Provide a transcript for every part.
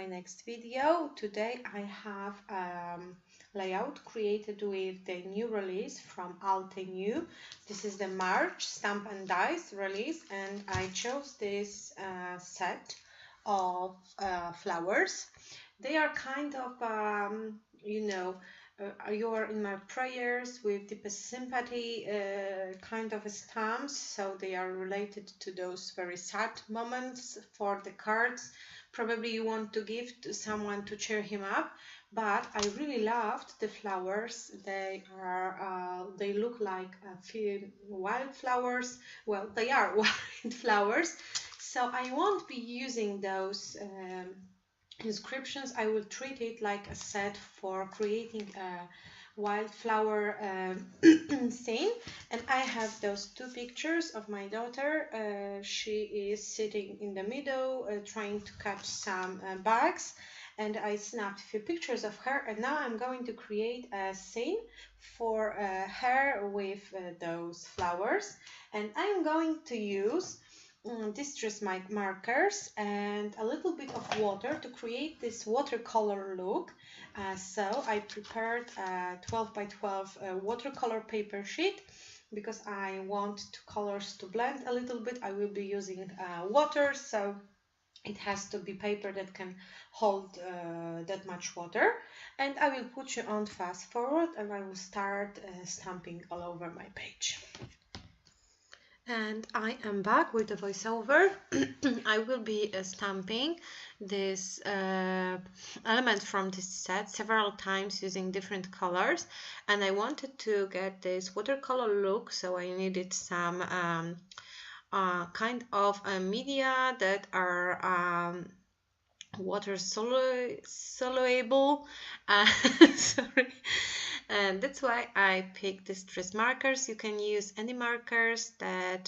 my next video. Today I have layout created with the new release from Altenew. This is the March Stamp and Dice release, and I chose this set of flowers. They are kind of, you are in my prayers with deepest sympathy kind of stamps, so they are related to those very sad moments for the cards. Probably you want to give to someone to cheer him up, but I really loved the flowers. They look like a few wildflowers. Well, they are wildflowers, so I won't be using those inscriptions. I will treat it like a set for creating a wildflower scene. And I have those two pictures of my daughter. She is sitting in the middle trying to catch some bugs, and I snapped a few pictures of her, and now I'm going to create a scene for her with those flowers. And I'm going to use distress markers and a little bit of water to create this watercolor look. So I prepared a 12 by 12 watercolor paper sheet because I want the colors to blend a little bit. I will be using water, so it has to be paper that can hold that much water. And I will put you on fast forward, and I will start stamping all over my page. And I am back with the voiceover. I will be stamping this element from this set several times using different colors, and I wanted to get this watercolor look, so I needed some kind of media that are water soluble. Sorry. And that's why I picked distress markers. You can use any markers that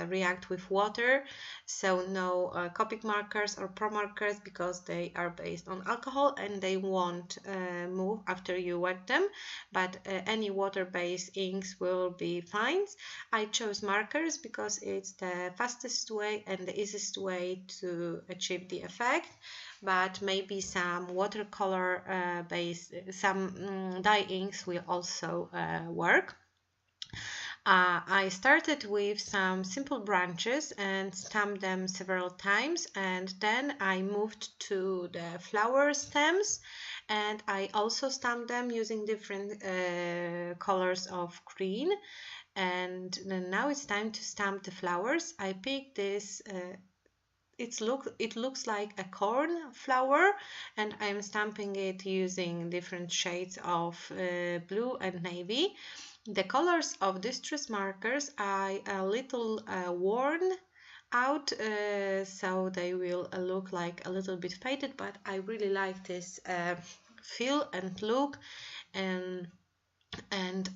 react with water, so no Copic markers or Pro markers, because they are based on alcohol and they won't move after you wet them, but any water-based inks will be fine. I chose markers because it's the fastest way and the easiest way to achieve the effect, but maybe some watercolor based, some dye inks will also work. I started with some simple branches and stamped them several times, and then I moved to the flower stems, and I also stamped them using different colors of green. And now it's time to stamp the flowers. I picked this it looks like a corn flower, and I'm stamping it using different shades of blue and navy. The colors of distress markers are a little worn out, so they will look like a little bit faded, but I really like this feel and look, and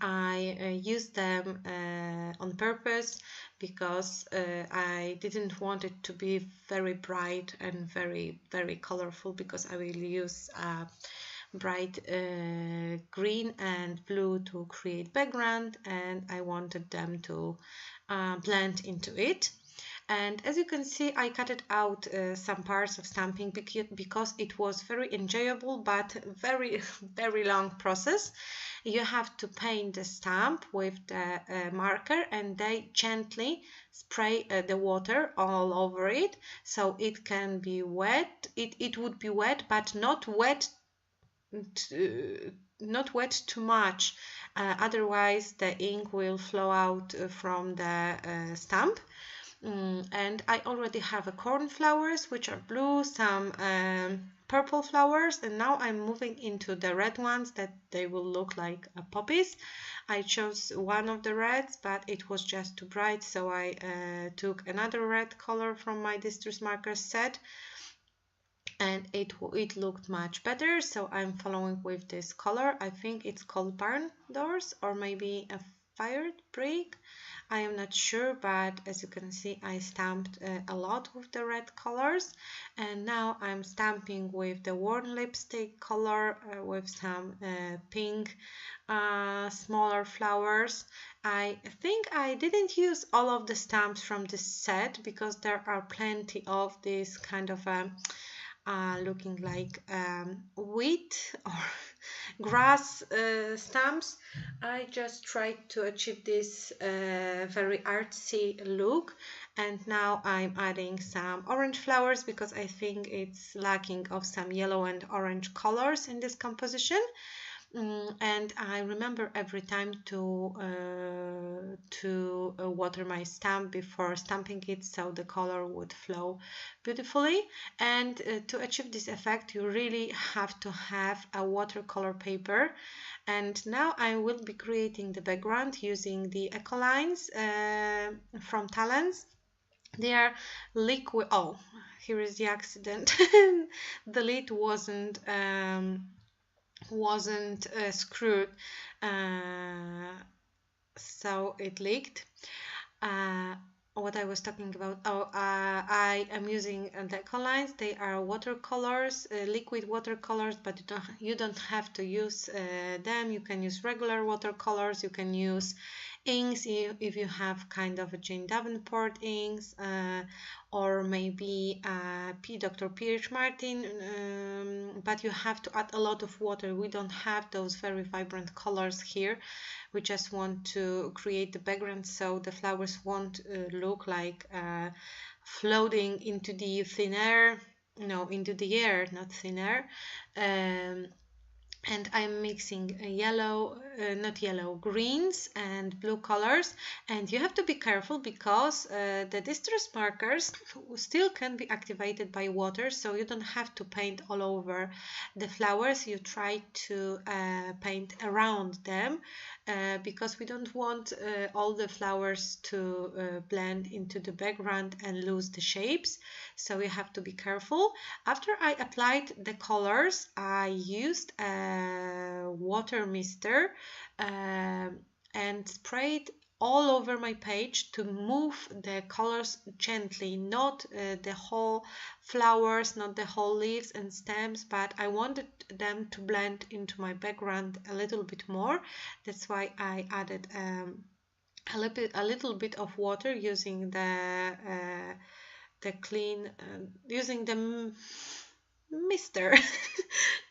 I use them on purpose because I didn't want it to be very bright and very colorful, because I will use bright green and blue to create background, and I wanted them to blend into it. And as you can see, I cut out some parts of stamping because it was very enjoyable but very long process. You have to paint the stamp with the marker, and they gently spray the water all over it, so it can be wet. It would be wet, but not wet too much, otherwise the ink will flow out from the stamp. And I already have a cornflowers, which are blue, some purple flowers, and now I'm moving into the red ones that they will look like poppies. I chose one of the reds, but it was just too bright, so I took another red color from my distress marker set, and it looked much better, so I'm following with this color. I think it's called barn doors, or maybe a fired brick, I am not sure, but as you can see, I stamped a lot with the red colors, and now I'm stamping with the warm lipstick color with some pink smaller flowers. I think I didn't use all of the stamps from this set because there are plenty of this kind of looking like wheat or grass stamps. I just tried to achieve this very artsy look, and now I'm adding some orange flowers because I think it's lacking of some yellow and orange colors in this composition. And I remember every time to water my stamp before stamping it, so the color would flow beautifully. And to achieve this effect, you really have to have a watercolor paper. And now I will be creating the background using the eco lines from Talents. They are liquid. Oh, here is the accident. The lid wasn't screwed, so it leaked. What I was talking about, I am using the lines. They are watercolors, liquid watercolors, but you don't have to use them. You can use regular watercolors. You can use inks if you have kind of a Jane Davenport inks, or maybe Dr. P.H. Martin, but you have to add a lot of water. We don't have those very vibrant colors here. We just want to create the background so the flowers won't look like floating into the thin air. No, into the air, not thin air. And I'm mixing greens and blue colors. And you have to be careful because the distress markers still can be activated by water, so you don't have to paint all over the flowers. You try to paint around them because we don't want all the flowers to blend into the background and lose the shapes, so you have to be careful. After I applied the colors, I used a water mister and sprayed all over my page to move the colors gently, not the whole flowers, not the whole leaves and stems, but I wanted them to blend into my background a little bit more. That's why I added a little bit of water using using the mister.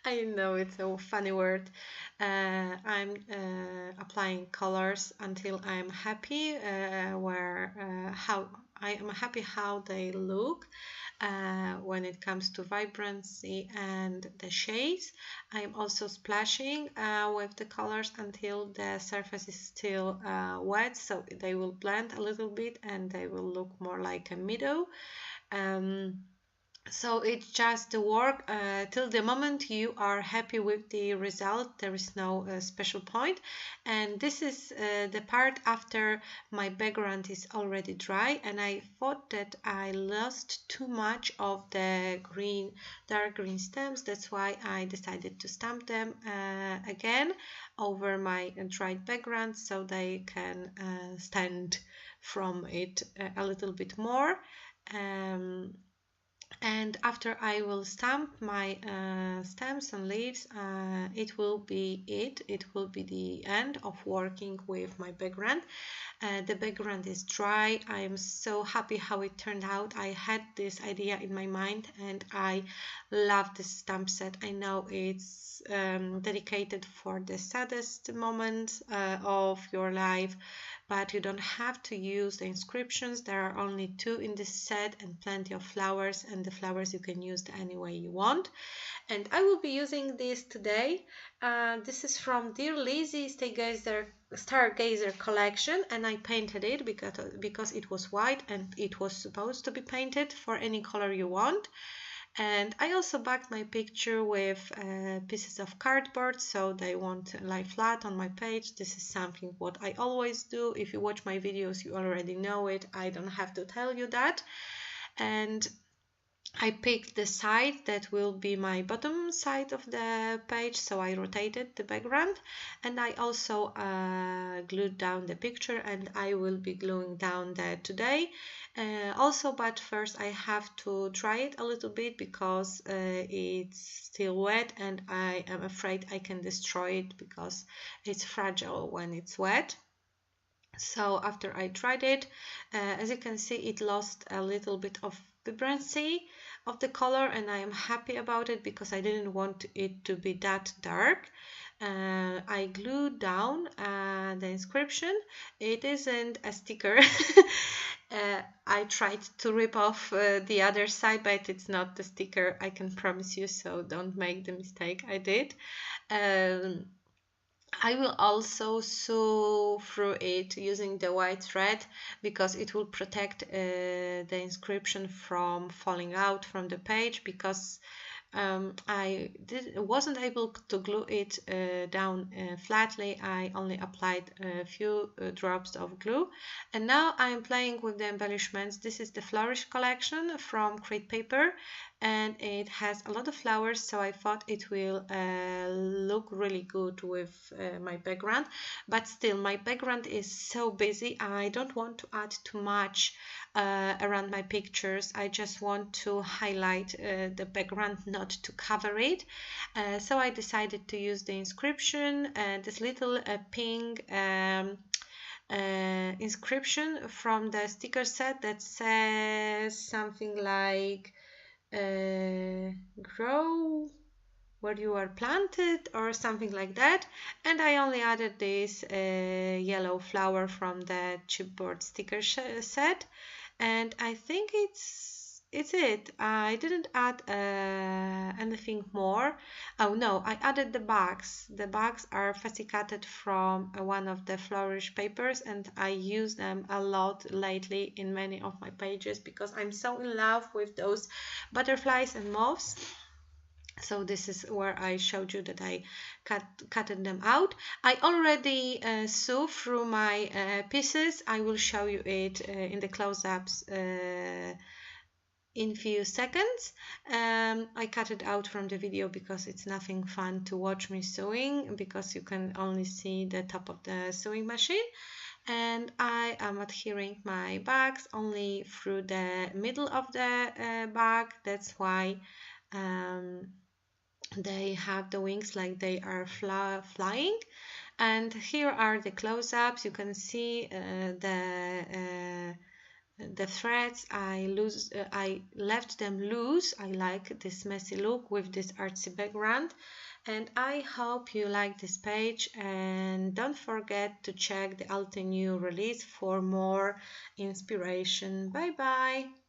I know it's a funny word. I'm applying colors until I'm happy how they look when it comes to vibrancy and the shades. I'm also splashing with the colors until the surface is still wet, so they will blend a little bit and they will look more like a meadow. So it's just the work till the moment you are happy with the result. There is no special point. And this is the part after my background is already dry, and I thought that I lost too much of the dark green stems. That's why I decided to stamp them again over my dried background so they can stand from it a little bit more. And after I will stamp my stems and leaves, it will be the end of working with my background. The background is dry. I am so happy how it turned out. I had this idea in my mind and I love this stamp set. I know it's dedicated for the saddest moments of your life, but you don't have to use the inscriptions. There are only 2 in this set and plenty of flowers, and the flowers you can use any way you want. And I will be using this today. This is from Dear Lizzie Stargazer collection, and I painted it because it was white and it was supposed to be painted for any color you want. And I also backed my picture with pieces of cardboard so they won't lie flat on my page. This is something what I always do. If you watch my videos, you already know it. I don't have to tell you that. And I picked the side that will be my bottom side of the page, so I rotated the background, and I also glued down the picture, and I will be gluing down that today also, but first I have to dry it a little bit because it's still wet and I am afraid I can destroy it because it's fragile when it's wet. So after I dried it, as you can see, it lost a little bit of vibrancy of the color, and I am happy about it because I didn't want it to be that dark. I glued down the inscription. It isn't a sticker. I tried to rip off the other side, but it's not the sticker, I can promise you, so don't make the mistake I did. I will also sew through it using the white thread because it will protect the inscription from falling out from the page, because I wasn't able to glue it down flatly. I only applied a few drops of glue, and now I'm playing with the embellishments. This is the Flourish collection from Create Paper, and it has a lot of flowers, so I thought it will look really good with my background. But still, my background is so busy, I don't want to add too much around my pictures. I just want to highlight the background, not to cover it. So I decided to use the inscription, this little pink inscription from the sticker set that says something like grow where you are planted or something like that, and I only added this yellow flower from the chipboard sticker set, and I think it's it. I didn't add anything more. Oh no, I added the bags. The bags are fasciculated from one of the Flourish papers, and I use them a lot lately in many of my pages because I'm so in love with those butterflies and moths. So this is where I showed you that I cutted them out. I already sew through my pieces. I will show you it in the close-ups in few seconds. I cut it out from the video because it's nothing fun to watch me sewing, because you can only see the top of the sewing machine. And I am adhering my bags only through the middle of the bag. That's why they have the wings like they are flying. And here are the close-ups. You can see the threads. I left them loose. I like this messy look with this artsy background, and I hope you like this page, and don't forget to check the Altenew release for more inspiration. Bye bye.